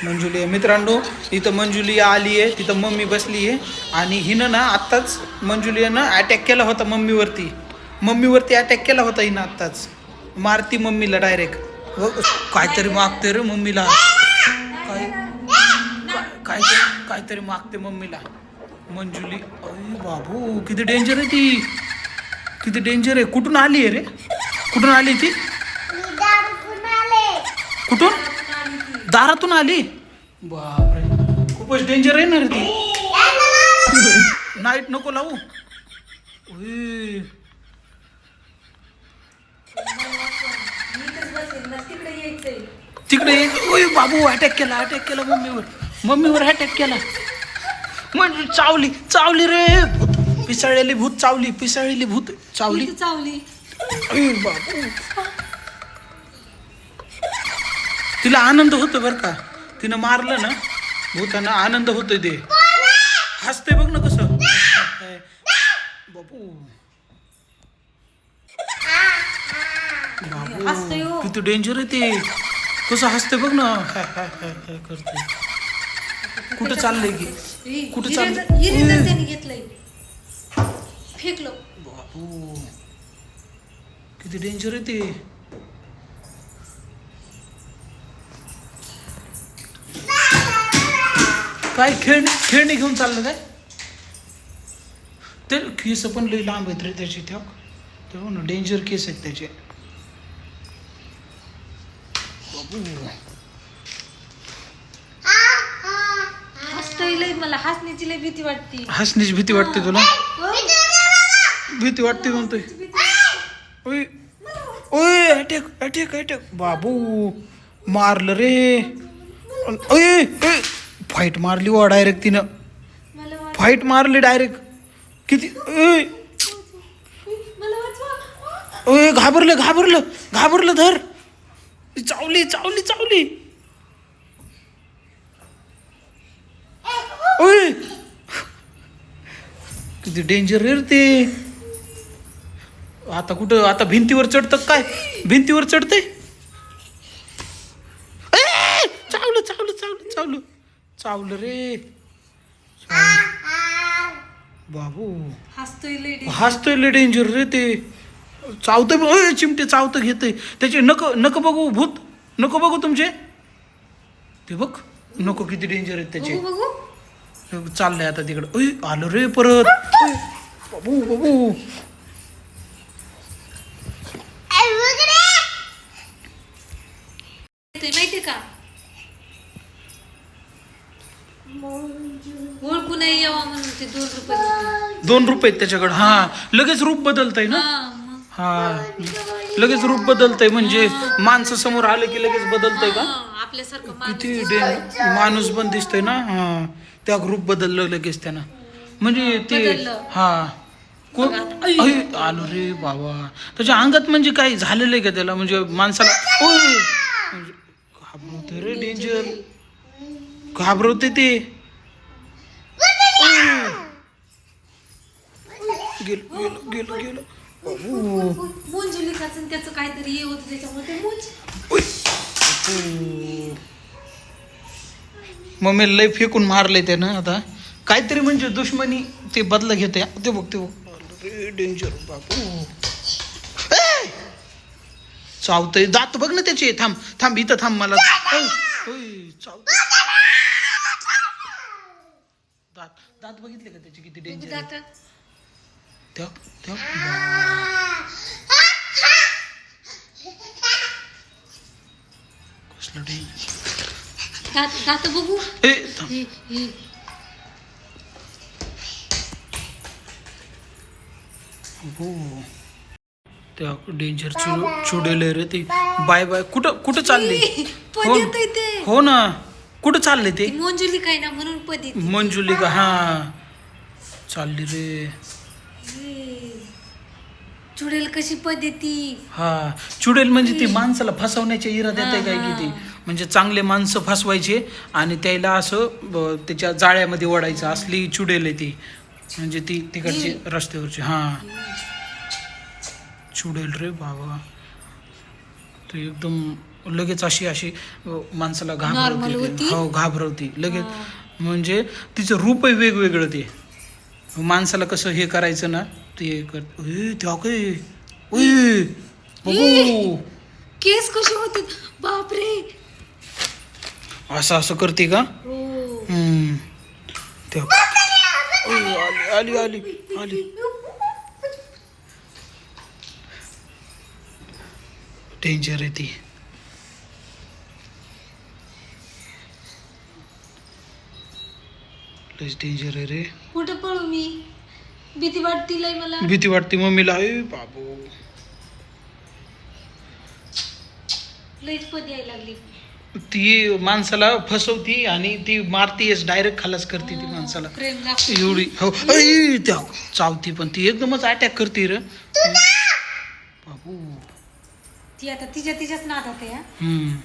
मंजुली मित्रांनो, इथं मंजुली आली आहे, तिथं मम्मी बसली आहे आणि हिनं ना आत्ताच मंजुलियानं अटॅक केला होता मम्मीवरती अटॅक केला होता हिनं आत्ताच. मारती मम्मीला डायरेक्ट. काहीतरी मागते रे मम्मीला, काहीतरी मागते मम्मीला मंजुली. अरे बाबू किती डेंजर आहे ती, किती डेंजर आहे. कुठून आली आहे रे, कुठून आली ती, कुठून, दारातून आली. बापरे खूपच डेंजर आहे ना रे ती. नाईट नको लावू. तिकडे ओय बाबू अटॅक केला मम्मीवर अटॅक केला. म्हणजे चावली रे भूत, पिसाळलेली भूत चावली. बाबू तिला आनंद होतो बर का, तिनं मारलं ना भूताना, आनंद होतोय. ते हसते बघ ना कसं. बाबू किती डेंजर आहे ते, कसं हसते बघ ना. करते. कुठं चाललंय की, कुठं चाललंय घेतलंय फेकलो. बाबू किती डेंजर आहे ते. काय खेळणी घेऊन चाललं काय ते. केस पण लई लांब आहेत रे त्याची, तेव्हा ना डेंजर केस आहेत त्याचे. मला हसण्याची लई भीती वाटते. हसण्याची भीती वाटते तुला, भीती वाटते म्हणतोय. ओय ओय अटॅक. बाबू मारलं रे. ओय फाईट मारली वा डायरेक्ट तिनं, फाईट मारली डायरेक्ट. किती ओय घाबरलं धर. चावली. ओय किती डेंजर रे ते. आता कुठं, आता भिंतीवर चढतं काय, भिंतीवर चढते. चावलं रे. बाबू हसतोय लय डेंजर रे ते. चावतंय चिमटे, चावतं घेतंय त्याचे. नको बघू भूत, नको बघू तुमचे ते बघ, नको किती डेंजर आहेत त्याचे. चाललंय आता तिकडं. आलो रे परत. बाबू माहिती का, ओळखू नाही यावा म्हणून ते 2 रुपये त्याच्याकडे. हा लगेच रूप बदलतंय ना. हा लगेच रूप बदलतंय, म्हणजे माणसं समोर आले की लगेच बदलतंय का. आपल्यासारखं किती माणूस पण दिसतोय ना. हा त्या ग्रुप बदललं लगेच त्यानं, म्हणजे ते. हा आलो रे बाबा. त्याच्या अंगात म्हणजे काही झालेलं आहे का त्याला, म्हणजे माणसाला. म्हणजे घाबरवते रे, डेंजर घाबरवते ते. गेलो. त्याचं काहीतरी हे होतं त्याच्यामध्ये. मम्मीला लय फेकून मारले त्यानं. आता काहीतरी म्हणजे दुश्मनी ते बदला घेते. ते बघ डेंजर. बापू चावतंय, दात बघ ना त्याचे. थांब इथं थांब मला. चावतंय दात बघितले का त्याचे किती डेंजर. कसलं डेंजर. दात बघू. त्या डेंजर चुडेल रे ते. बाय कुठं चालले. हो ना, कुठं चालले ते. मंजुली काय ना म्हणून पदी मंजुली का. हा चालली रे. चुडेल कशी पद्धती. हा चुडेल म्हणजे ती माणसाला फसवण्याच्या इराद्यात आहे काय की ती. म्हणजे चांगले माणसं फसवायचे आणि त्याला असं त्याच्या जाळ्यामध्ये ओढायचं, असली चुडेल आहे ती. म्हणजे ती तिकडची रस्त्यावरची. हा चुडेल रे बाबा. ते एकदम लगेच अशी अशी माणसाला Normal घाबरवते होती? हो घाबरवती लगेच म्हणजे तिचं रूपही वेगवेगळं ते माणसाला कसं हे करायचं ना ते त्या काय बघू केस कसे होते बापरे. असं करते का हो. हम्म. त्या आली आली आली आली डेंजर आहे ती लयच डेंजर आहे रे कुठे पळू मी, भीती वाटती लय मला. भीती वाटते मम्मीला बाबू लयच पदी यायला लागली. ती माणसाला फसवती आणि ती मारतीयच डायरेक्ट खलास करते ती माणसाला प्रेम दाखव. एवढी हो त्या चावती पण ती एकदमच अटॅक करते रे बाबू ती आता तिच्याच नादात आहे. हम्म